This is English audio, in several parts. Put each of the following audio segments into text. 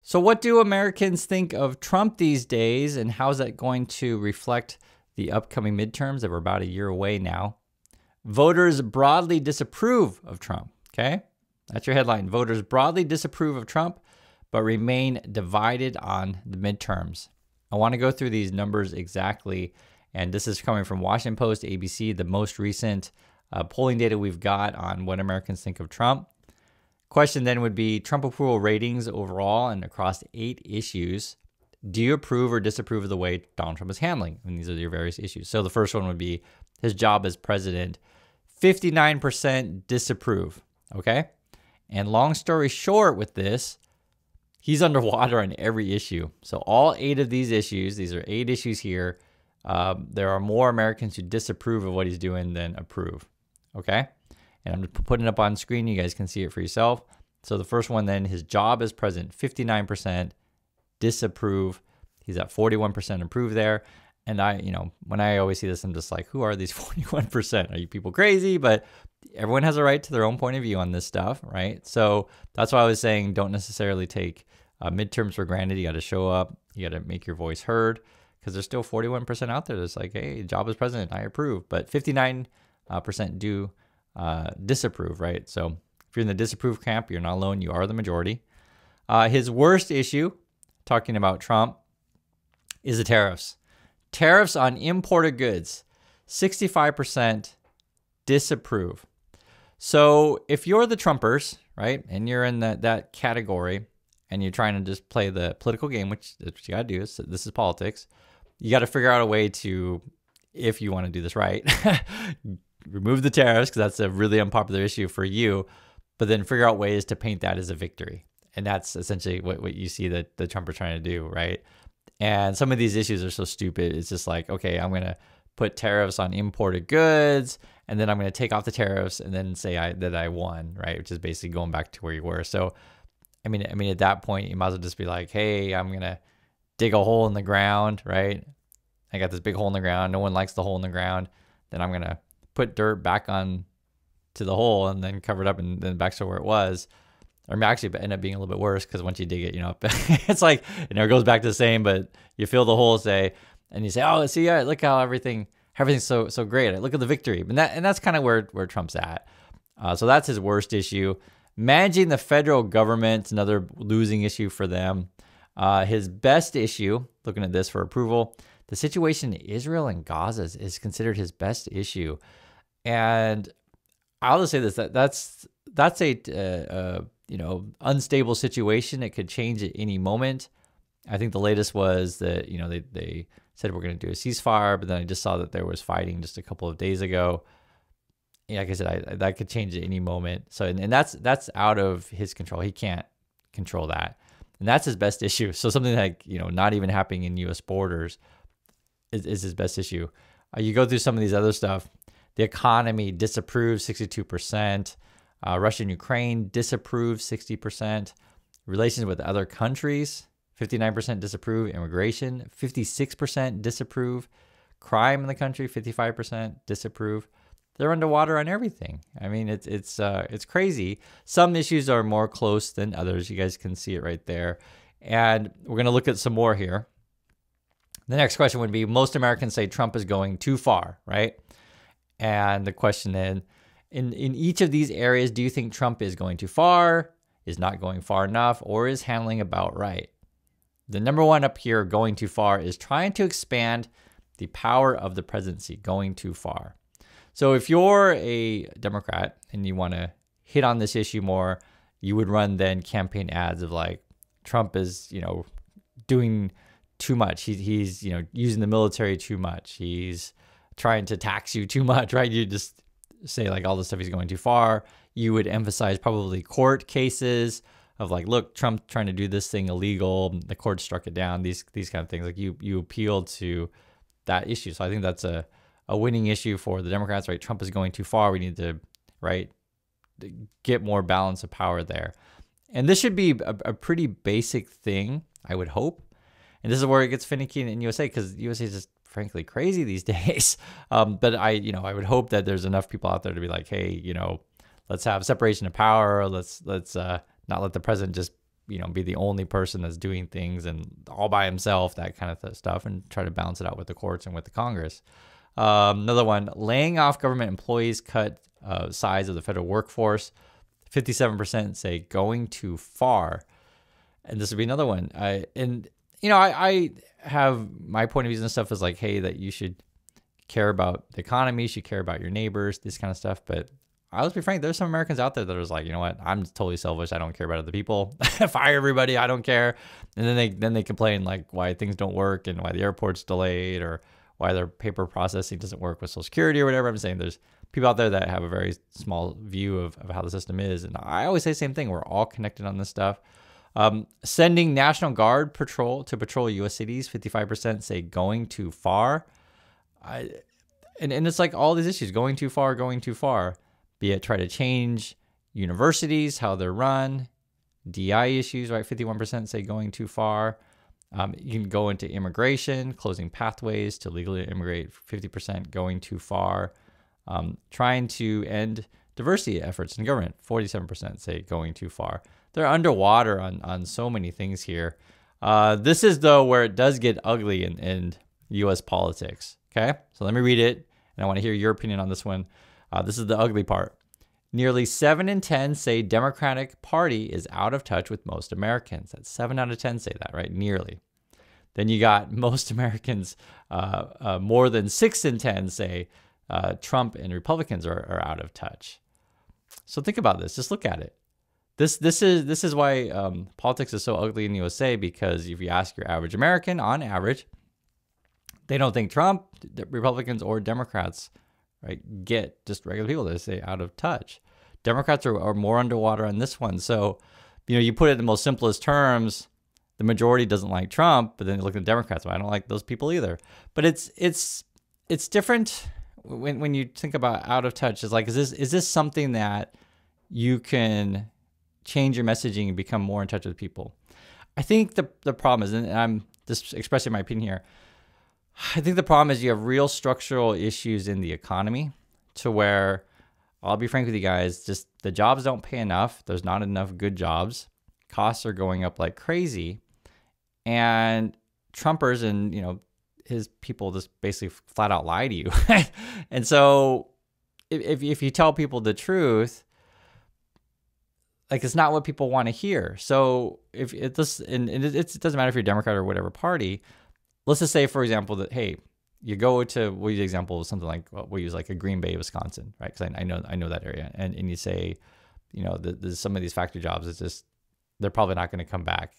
So what do Americans think of Trump these days, and how is that going to reflect the upcoming midterms that we're about a year away now? Voters broadly disapprove of Trump, okay? That's your headline. Voters broadly disapprove of Trump, but remain divided on the midterms. I want to go through these numbers exactly, and this is coming from Washington Post, ABC, the most recent polling data we've got on what Americans think of Trump. Question then would be Trump approval ratings overall and across 8 issues. Do you approve or disapprove of the way Donald Trump is handling? And these are your various issues. So the first one would be his job as president. 59% disapprove, okay? And long story short with this, he's underwater on every issue. So all 8 of these issues, these are 8 issues here, there are more Americans who disapprove of what he's doing than approve, okay? And I'm putting it up on screen. You guys can see it for yourself. So the first one then, his job as president, 59% disapprove. He's at 41% approve there. And when I always see this, I'm just like, who are these 41%? Are you people crazy? But everyone has a right to their own point of view on this stuff, right? So that's why I was saying don't necessarily take midterms for granted. You got to show up. You got to make your voice heard, because there's still 41% out there that's like, hey, job as president, I approve. But 59% do disapprove, right? So if you're in the disapprove camp, you're not alone. You are the majority. His worst issue, talking about Trump, is the tariffs. Tariffs on imported goods, 65% disapprove. So if you're the Trumpers, right, and you're in that category, and you're trying to just play the political game, which is what you got to do, this is politics, you got to figure out a way to, if you want to do this right, remove the tariffs, because that's a really unpopular issue for you, but then figure out ways to paint that as a victory. And that's essentially what you see that the Trump are trying to do, right? And some of these issues are so stupid. It's just like, okay, I'm going to put tariffs on imported goods, and then I'm going to take off the tariffs and then say that I won, right? Which is basically going back to where you were. So, I mean, at that point, you might as well just be like, hey, I'm going to dig a hole in the ground, right? I got this big hole in the ground. No one likes the hole in the ground. Then I'm going to put dirt back on to the hole and then cover it up and then back to where it was. Or actually end up being a little bit worse, because once you dig it, it's like, it goes back to the same, but you fill the hole, and you say, oh, see, look how everything's so great. Look at the victory. And that's kind of where Trump's at. So that's his worst issue. Managing the federal government, another losing issue for them. His best issue, looking at this for approval, the situation in Israel and Gaza is considered his best issue. And I'll just say this, that's a unstable situation. It could change at any moment. I think the latest was that, they said we're going to do a ceasefire, but then I just saw that there was fighting just a couple of days ago. Like I said, that could change at any moment. So, and that's out of his control. He can't control that. And that's his best issue. So something like, not even happening in U.S. borders is his best issue. You go through some of these other stuff. The economy disapproves, 62%. Russia and Ukraine disapprove, 60%. Relations with other countries, 59% disapprove. Immigration, 56% disapprove. Crime in the country, 55% disapprove. They're underwater on everything. I mean, it's crazy. Some issues are more close than others. You guys can see it right there. And we're going to look at some more here. The next question would be, most Americans say Trump is going too far, right? And the question then, in each of these areas, do you think Trump is going too far, is not going far enough, or is handling about right? The number one up here, going too far, is trying to expand the power of the presidency, going too far. So if you're a Democrat and you want to hit on this issue more, you would run then campaign ads of like, Trump is, doing too much. He's using the military too much. He's trying to tax you too much, right? You just say like all the stuff he's going too far. You would emphasize probably court cases of like, look, Trump trying to do this thing illegal. The court struck it down. These kind of things. Like you appeal to that issue. So I think that's a winning issue for the Democrats, right? Trump is going too far. We need to, right, get more balance of power there. And this should be a pretty basic thing, I would hope. And this is where it gets finicky in USA, because USA is just frankly crazy these days. But I would hope that there's enough people out there to be like, hey, let's have separation of power. Let's not let the president just be the only person that's doing things and all by himself, that kind of stuff, and try to balance it out with the courts and with the Congress. Another one, laying off government employees, cut size of the federal workforce. 57% say going too far. And this would be another one. I have my point of views and stuff is like, hey, that you should care about the economy, you should care about your neighbors, this kind of stuff. But I'll be frank, there's some Americans out there that are like, you know what, I'm totally selfish. I don't care about other people. Fire everybody. I don't care. And then they complain like why things don't work and why the airport's delayed or why their paper processing doesn't work with Social Security or whatever. I'm saying there's people out there that have a very small view of how the system is. And I always say the same thing. We're all connected on this stuff. Sending National Guard patrol to patrol U.S. cities, 55% say going too far. And it's like all these issues, going too far, be it try to change universities, how they're run, DI issues, right? 51% say going too far. You can go into immigration, closing pathways to legally immigrate, 50% going too far. Trying to end diversity efforts in government, 47% say going too far. They're underwater on so many things here. This is, though, where it does get ugly in U.S. politics. Okay, so let me read it, and I want to hear your opinion on this one. This is the ugly part. Nearly 7 in 10 say Democratic Party is out of touch with most Americans. That's 7 out of 10 say that, right? Nearly. Then you got most Americans, more than 6 in 10 say Trump and Republicans are out of touch. So think about this. Just look at it. This is why politics is so ugly in the USA, because if you ask your average American, on average, they don't think Trump, Republicans, or Democrats, right, get just regular people. They say out of touch. Democrats are more underwater on this one. So, you put it in the most simplest terms. The majority doesn't like Trump, but then you look at the Democrats. Well, I don't like those people either. But it's different when you think about out of touch. It's like, is this something that you can change your messaging and become more in touch with people? I think the problem is, and I'm just expressing my opinion here, I think the problem is you have real structural issues in the economy to where, I'll be frank with you guys, just the jobs don't pay enough. There's not enough good jobs. Costs are going up like crazy. And Trumpers and, his people just basically flat out lie to you. And so if you tell people the truth, like, it's not what people want to hear. So if it doesn't matter if you're a Democrat or whatever party. Let's just say, for example, that, hey, you go to, we'll use the example of something like, we'll use like a Green Bay, Wisconsin, right? Because I know that area. And you say, some of these factory jobs, it's just, they're probably not going to come back.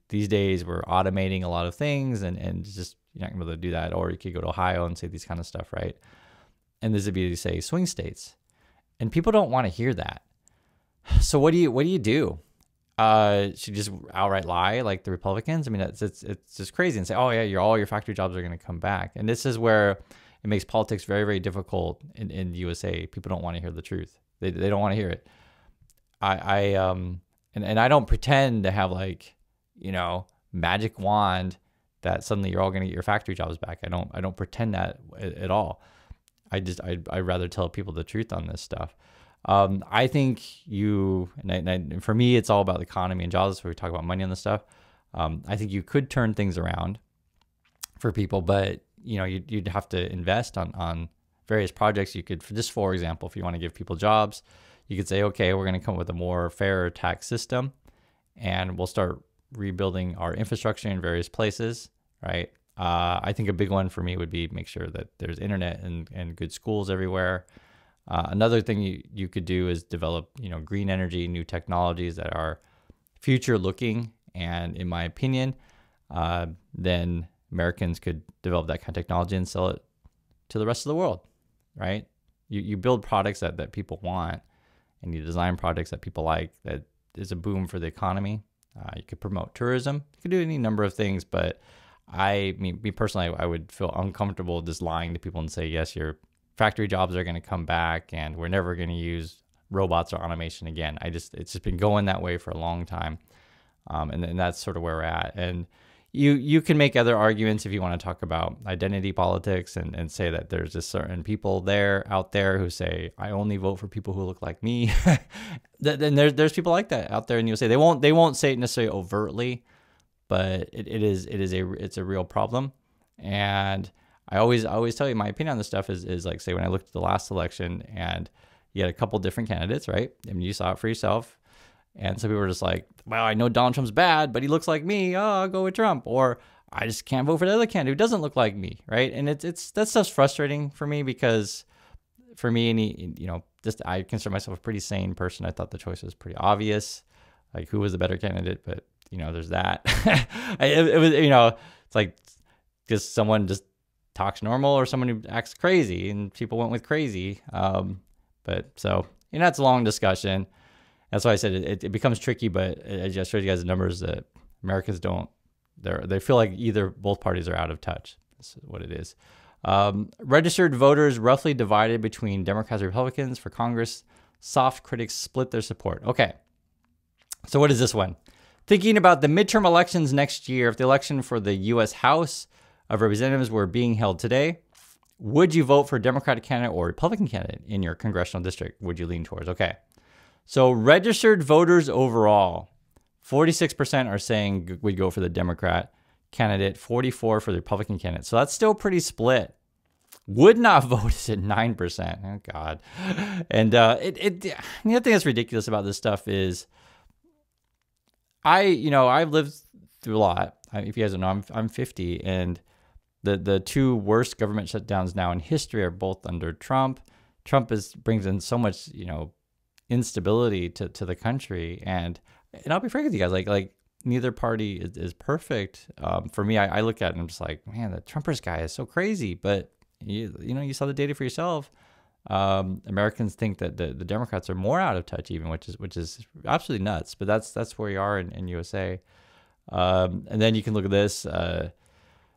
These days we're automating a lot of things and just, you're not going to be able to do that. Or you could go to Ohio and say these kind of stuff, right? And this would be, say, swing states. And people don't want to hear that. So what do you do? Should you just outright lie like the Republicans? I mean, it's just crazy and say, oh yeah, all your factory jobs are going to come back. And this is where it makes politics very, very difficult in the USA. People don't want to hear the truth. They don't want to hear it. And I don't pretend to have like, magic wand that suddenly you're all going to get your factory jobs back. I don't pretend that at all. I'd rather tell people the truth on this stuff. I think and for me, it's all about the economy and jobs. So we talk about money on this stuff. I think you could turn things around for people, but you'd have to invest on various projects. You could, for example, if you want to give people jobs, you could say, okay, we're going to come up with a more fair tax system, and we'll start rebuilding our infrastructure in various places, right? I think a big one for me would be make sure that there's internet and good schools everywhere. Another thing you could do is develop, green energy, new technologies that are future looking. And in my opinion, then Americans could develop that kind of technology and sell it to the rest of the world, right? You build products that people want, and you design products that people like. That is a boom for the economy. You could promote tourism. You could do any number of things, but me personally, I would feel uncomfortable just lying to people and say, yes, your factory jobs are going to come back and we're never going to use robots or automation again. It's just been going that way for a long time. And that's sort of where we're at. And, you can make other arguments if you want to talk about identity politics and say that there's just certain people out there who say, I only vote for people who look like me. Then there's people like that out there, and you'll say they won't say it necessarily overtly, but it's a real problem. And I always tell you my opinion on this stuff is like, say, when I looked at the last election and you had a couple different candidates, right? I mean, you saw it for yourself. And some people were just like, well, I know Donald Trump's bad, but he looks like me. Oh, I'll go with Trump. Or I just can't vote for the other candidate who doesn't look like me, right? And it's that stuff's frustrating for me, because for me, I consider myself a pretty sane person. I thought the choice was pretty obvious, like who was the better candidate. But there's that. It was it's like just someone just talks normal or someone who acts crazy, and people went with crazy. But so that's a long discussion. That's why I said it becomes tricky, but I just showed you guys the numbers that Americans they feel like both parties are out of touch. That's what it is. Registered voters roughly divided between Democrats and Republicans for Congress. Soft critics split their support. Okay. So what is this one? Thinking about the midterm elections next year, if the election for the U.S. House of Representatives were being held today, would you vote for a Democratic candidate or Republican candidate in your congressional district? Would you lean towards? Okay. So registered voters overall, 46% are saying we'd go for the Democrat candidate, 44% for the Republican candidate. So that's still pretty split. Would not vote is at 9%. Oh, God. And the other thing that's ridiculous about this stuff is I've lived through a lot. If you guys don't know, I'm 50, and the two worst government shutdowns now in history are both under Trump. Trump brings in so much, instability to the country, and I'll be frank with you guys, like neither party is perfect. For me, I look at it and I'm just like, man, the Trumpers guy is so crazy. But you saw the data for yourself. Americans think that the Democrats are more out of touch, even, which is absolutely nuts. But that's where we are in USA. And then you can look at this.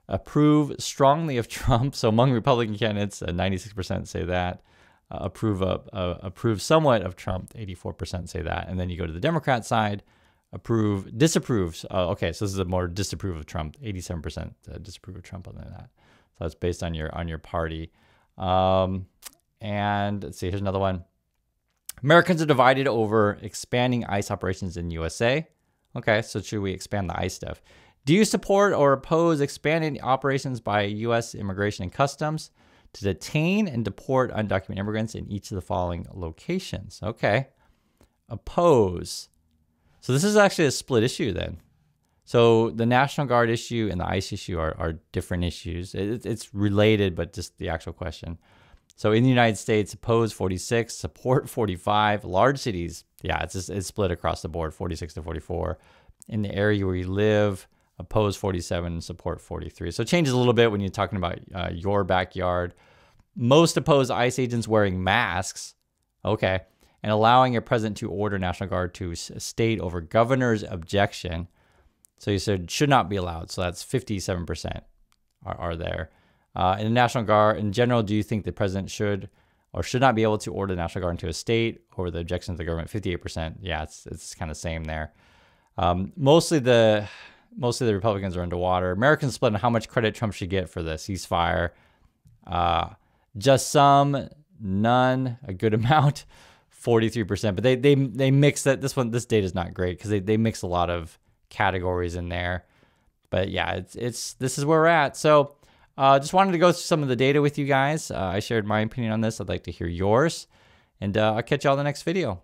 Approve strongly of Trump. So among Republican candidates, 96% say that. Approve somewhat of Trump, 84% say that. And then you go to the Democrat side, disapproves. Okay, so this is a more disapprove of Trump, 87% disapprove of Trump other than that. So that's based on your party. And let's see, here's another one. Americans are divided over expanding ICE operations in USA. Okay, so should we expand the ICE stuff? Do you support or oppose expanding operations by U.S. Immigration and Customs to detain and deport undocumented immigrants in each of the following locations? Okay. Oppose. So this is actually a split issue then. So the National Guard issue and the ICE issue are different issues. It's related, but just the actual question. So in the United States, oppose 46, support 45. Large cities, yeah, it's split across the board, 46 to 44. In the area where you live, oppose 47, support 43. So it changes a little bit when you're talking about your backyard. Most oppose ICE agents wearing masks, okay, and allowing a president to order National Guard to state over governor's objection. So you said should not be allowed. So that's 57% are there. In the National Guard, in general, do you think the president should or should not be able to order the National Guard into a state over the objections of the government? 58%. Yeah, it's kind of same there. Mostly the Republicans are underwater. Americans split on how much credit Trump should get for the ceasefire. Just some, none, a good amount, 43%. But they mix that. This data is not great because they mix a lot of categories in there. But yeah, this is where we're at. So just wanted to go through some of the data with you guys. I shared my opinion on this. I'd like to hear yours. And I'll catch you all in the next video.